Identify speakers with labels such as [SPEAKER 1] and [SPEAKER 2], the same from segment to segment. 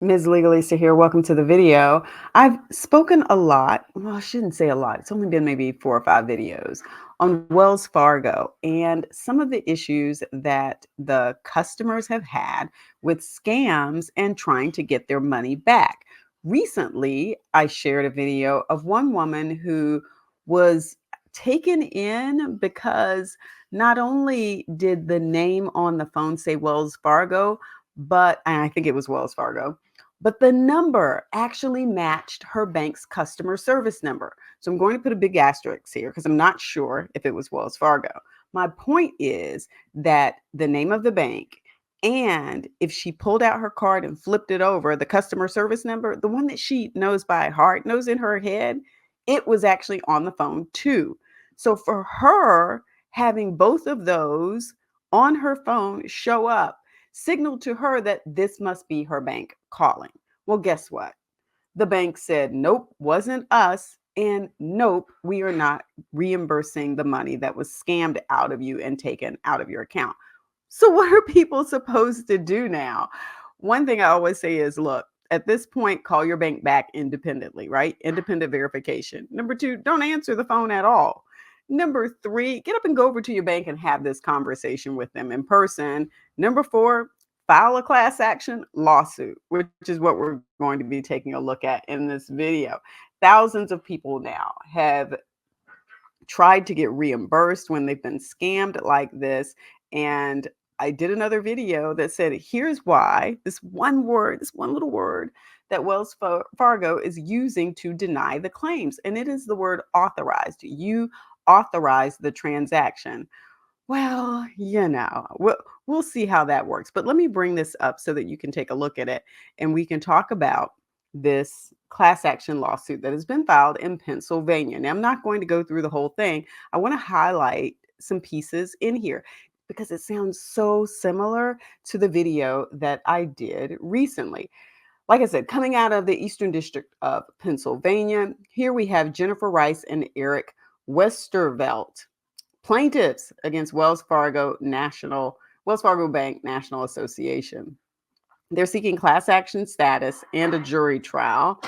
[SPEAKER 1] Ms Legalista here. Welcome to the video. I've spoken a lot. Well, I shouldn't say a lot. It's only been maybe 4 or 5 videos on Wells Fargo and some of the issues that the customers have had with scams and trying to get their money back. Recently, I shared a video of one woman who was taken in because not only did the name on the phone say Wells Fargo, and I think it was Wells Fargo, but the number actually matched her bank's customer service number. So I'm going to put a big asterisk here because I'm not sure if it was Wells Fargo. My point is that the name of the bank, and if she pulled out her card and flipped it over, the customer service number, the one that she knows by heart, knows in her head, it was actually on the phone too. So for her, having both of those on her phone show up signaled to her that this must be her bank calling. Well, guess what? The bank said, nope, wasn't us. And nope, we are not reimbursing the money that was scammed out of you and taken out of your account. So, what are people supposed to do now? One thing I always say is look, at this point, call your bank back independently, right? Independent verification. Number two, don't answer the phone at all. Number three, get up and go over to your bank and have this conversation with them in person. Number four, file a class action lawsuit, which is what we're going to be taking a look at in this video. Thousands of people now have tried to get reimbursed when they've been scammed like this. And I did another video that said, here's why this one word, this one little word that Wells Fargo is using to deny the claims. And it is the word authorized. You authorize the transaction. Well, we'll see how that works. But let me bring this up so that you can take a look at it and we can talk about this class action lawsuit that has been filed in Pennsylvania. Now, I'm not going to go through the whole thing. I want to highlight some pieces in here because it sounds so similar to the video that I did recently. Like I said, coming out of the Eastern District of Pennsylvania, here we have Jennifer Rice and Eric Westervelt, plaintiffs against Wells Fargo Bank National Association. They're seeking class action status and a jury trial.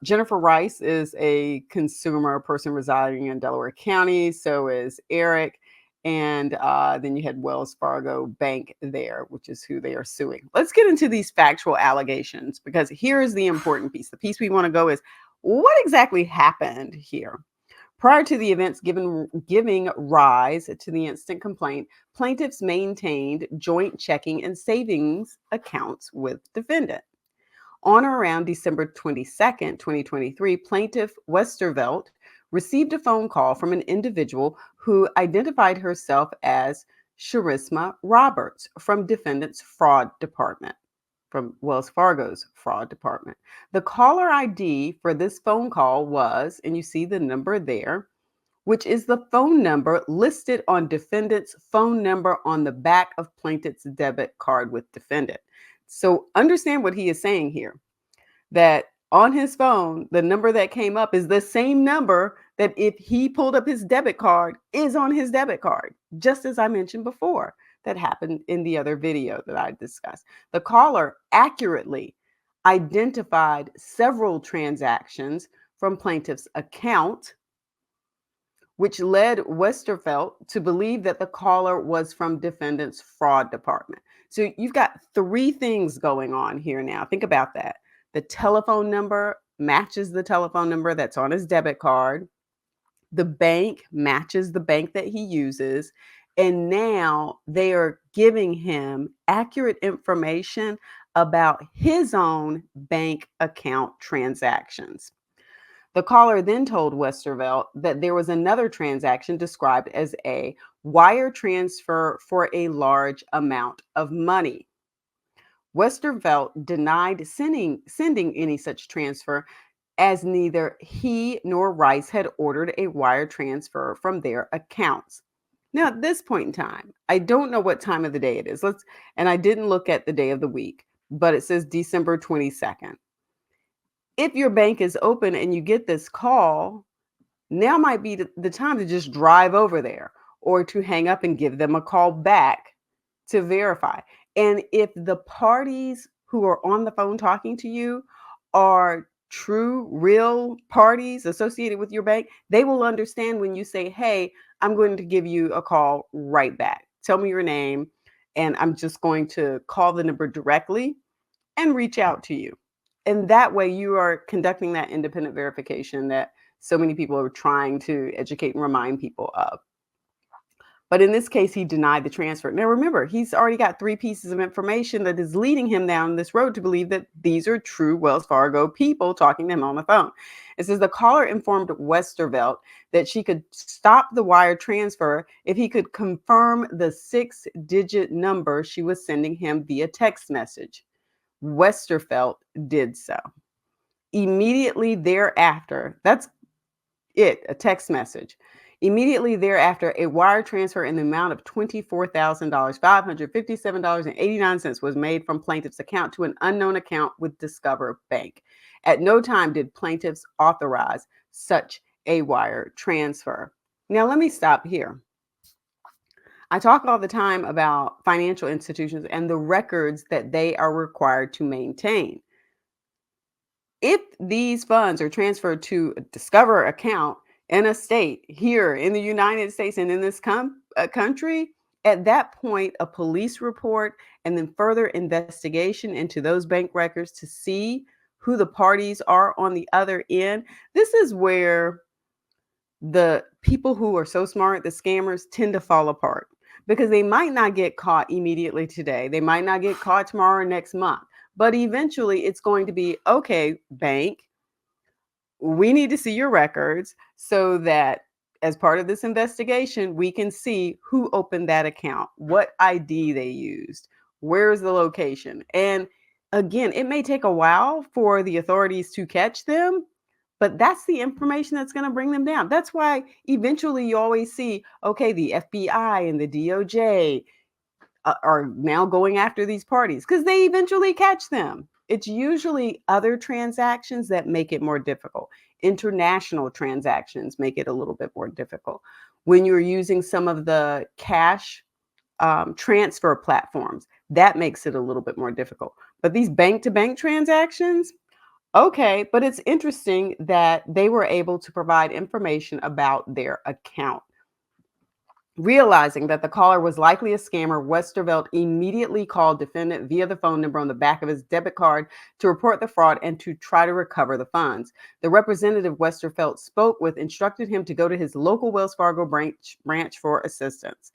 [SPEAKER 1] Jennifer Rice is a consumer person residing in Delaware County. So is Eric. And then you had Wells Fargo Bank there, which is who they are suing. Let's get into these factual allegations because here's the important piece. The piece we want to go is what exactly happened here? Prior to the events giving rise to the instant complaint, plaintiffs maintained joint checking and savings accounts with defendant. On or around December 22nd, 2023, plaintiff Westervelt received a phone call from an individual who identified herself as Charisma Roberts from defendant's fraud department, from Wells Fargo's fraud department. The caller ID for this phone call was, and you see the number there, which is the phone number listed on defendant's phone number on the back of plaintiff's debit card with defendant. So understand what he is saying here, that on his phone, the number that came up is the same number that if he pulled up his debit card is on his debit card, just as I mentioned before. That happened in the other video that I discussed. The caller accurately identified several transactions from plaintiff's account, which led Westervelt to believe that the caller was from defendant's fraud department. So you've got three things going on here now. Think about that. The telephone number matches the telephone number that's on his debit card. The bank matches the bank that he uses. And now they are giving him accurate information about his own bank account transactions. The caller then told Westervelt that there was another transaction described as a wire transfer for a large amount of money. Westervelt denied sending any such transfer, as neither he nor Rice had ordered a wire transfer from their accounts. Now, at this point in time, I don't know what time of the day it is. And I didn't look at the day of the week, but it says December 22nd. If your bank is open and you get this call, now might be the time to just drive over there or to hang up and give them a call back to verify. And if the parties who are on the phone talking to you are true, real parties associated with your bank, they will understand when you say, hey, I'm going to give you a call right back. Tell me your name, and I'm just going to call the number directly and reach out to you. And that way, you are conducting that independent verification that so many people are trying to educate and remind people of. But in this case, he denied the transfer. Now, remember, he's already got 3 pieces of information that is leading him down this road to believe that these are true Wells Fargo people talking to him on the phone. It says the caller informed Westervelt that she could stop the wire transfer if he could confirm the 6-digit number she was sending him via text message. Westervelt did so. Immediately thereafter, that's it, a text message. Immediately thereafter, a wire transfer in the amount of $24,000, $557.89 was made from plaintiff's account to an unknown account with Discover Bank. At no time did plaintiffs authorize such a wire transfer. Now, let me stop here. I talk all the time about financial institutions and the records that they are required to maintain. If these funds are transferred to a Discover account in a state here in the United States and in this country, at that point, a police report and then further investigation into those bank records to see who the parties are on the other end. This is where the people who are so smart, the scammers, tend to fall apart because they might not get caught immediately today. They might not get caught tomorrow or next month. But eventually it's going to be, okay, bank, we need to see your records so that as part of this investigation, we can see who opened that account, what ID they used, where's the location. And again, it may take a while for the authorities to catch them, but that's the information that's going to bring them down. That's why eventually you always see, okay, the FBI and the DOJ are now going after these parties because they eventually catch them. It's usually other transactions that make it more difficult. International transactions make it a little bit more difficult. When you're using some of the cash transfer platforms, that makes it a little bit more difficult. But these bank to bank transactions, okay, but it's interesting that they were able to provide information about their account. Realizing that the caller was likely a scammer, Westervelt immediately called defendant via the phone number on the back of his debit card to report the fraud and to try to recover the funds. The representative Westervelt spoke with instructed him to go to his local Wells Fargo branch for assistance.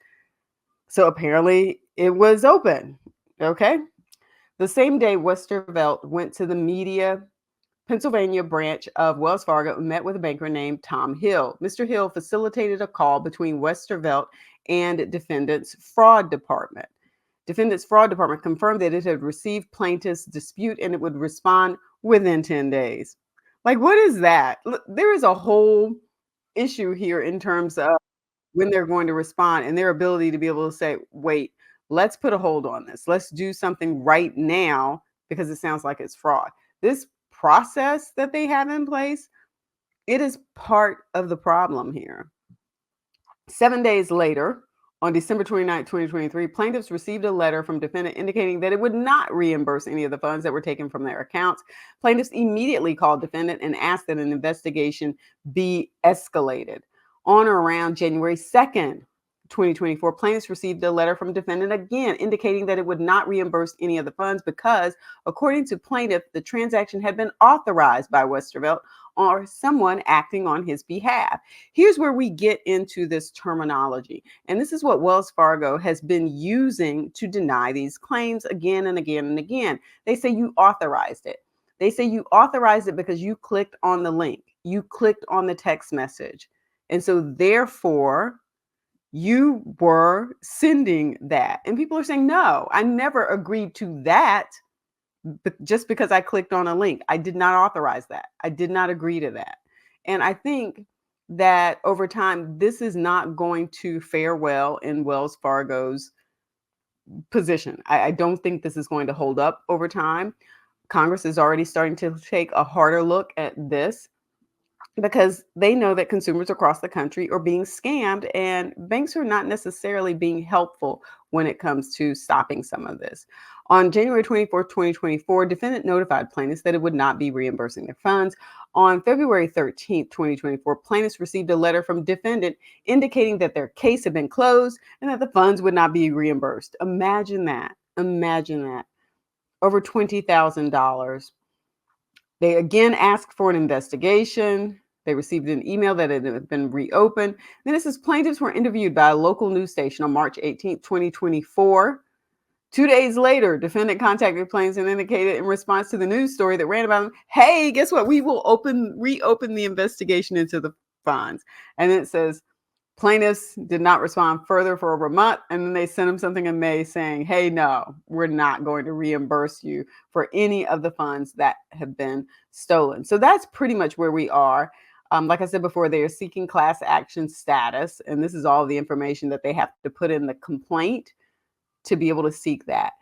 [SPEAKER 1] So apparently it was open. Okay. The same day, Westervelt went to the Pennsylvania branch of Wells Fargo and met with a banker named Tom Hill. Mr. Hill facilitated a call between Westervelt and defendant's fraud department. Defendant's fraud department confirmed that it had received plaintiff's dispute and it would respond within 10 days. Like, what is that? There is a whole issue here in terms of when they're going to respond and their ability to be able to say, wait, let's put a hold on this. Let's do something right now because it sounds like it's fraud. This process that they have in place, it is part of the problem here. 7 days later, on December 29, 2023, plaintiffs received a letter from defendant indicating that it would not reimburse any of the funds that were taken from their accounts. Plaintiffs immediately called defendant and asked that an investigation be escalated. On or around January 2nd, 2024, plaintiffs received a letter from defendant again indicating that it would not reimburse any of the funds because, according to plaintiff, the transaction had been authorized by Westervelt or someone acting on his behalf. Here's where we get into this terminology. And this is what Wells Fargo has been using to deny these claims again and again and again. They say you authorized it. They say you authorized it because you clicked on the link. You clicked on the text message. And so therefore, you were sending that. And people are saying, no, I never agreed to that just because I clicked on a link. I did not authorize that. I did not agree to that. And I think that over time, this is not going to fare well in Wells Fargo's position. I don't think this is going to hold up over time. Congress is already starting to take a harder look at this. because they know that consumers across the country are being scammed, and banks are not necessarily being helpful when it comes to stopping some of this. On January 24th, 2024, defendant notified plaintiffs that it would not be reimbursing their funds. On February 13th, 2024, plaintiffs received a letter from defendant indicating that their case had been closed and that the funds would not be reimbursed. Imagine that. Imagine that. Over $20,000. They again asked for an investigation. They received an email that it had been reopened. Then it says plaintiffs were interviewed by a local news station on March 18th, 2024. 2 days later, defendant contacted plaintiffs and indicated in response to the news story that ran about them, hey, guess what? We will reopen the investigation into the funds. And then it says plaintiffs did not respond further for over a month, and then they sent them something in May saying, hey, no, we're not going to reimburse you for any of the funds that have been stolen. So that's pretty much where we are. Like I said before, they are seeking class action status, and this is all the information that they have to put in the complaint to be able to seek that.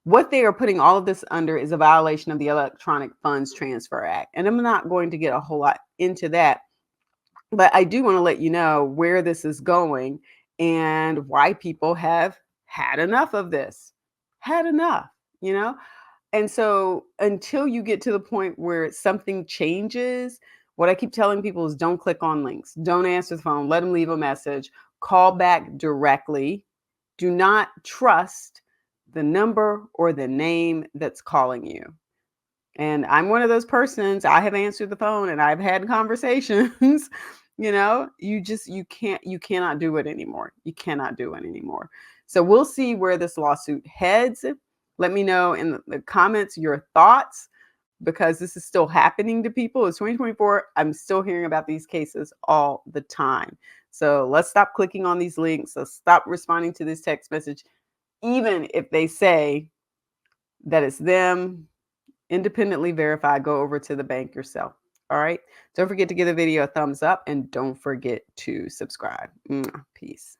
[SPEAKER 1] What they are putting all of this under is a violation of the Electronic Funds Transfer Act. And I'm not going to get a whole lot into that, but I do want to let you know where this is going and why people have had enough of this. Had enough, you know? And so until you get to the point where something changes, what I keep telling people is don't click on links, don't answer the phone, let them leave a message, call back directly. Do not trust the number or the name that's calling you. And I'm one of those persons. I have answered the phone and I've had conversations. You cannot do it anymore. You cannot do it anymore. So we'll see where this lawsuit heads. Let me know in the comments your thoughts, because this is still happening to people. It's 2024. I'm still hearing about these cases all the time. So let's stop clicking on these links. Let's stop responding to this text message, even if they say that it's them. Independently verify. Go over to the bank yourself. All right. Don't forget to give the video a thumbs up and don't forget to subscribe. Peace.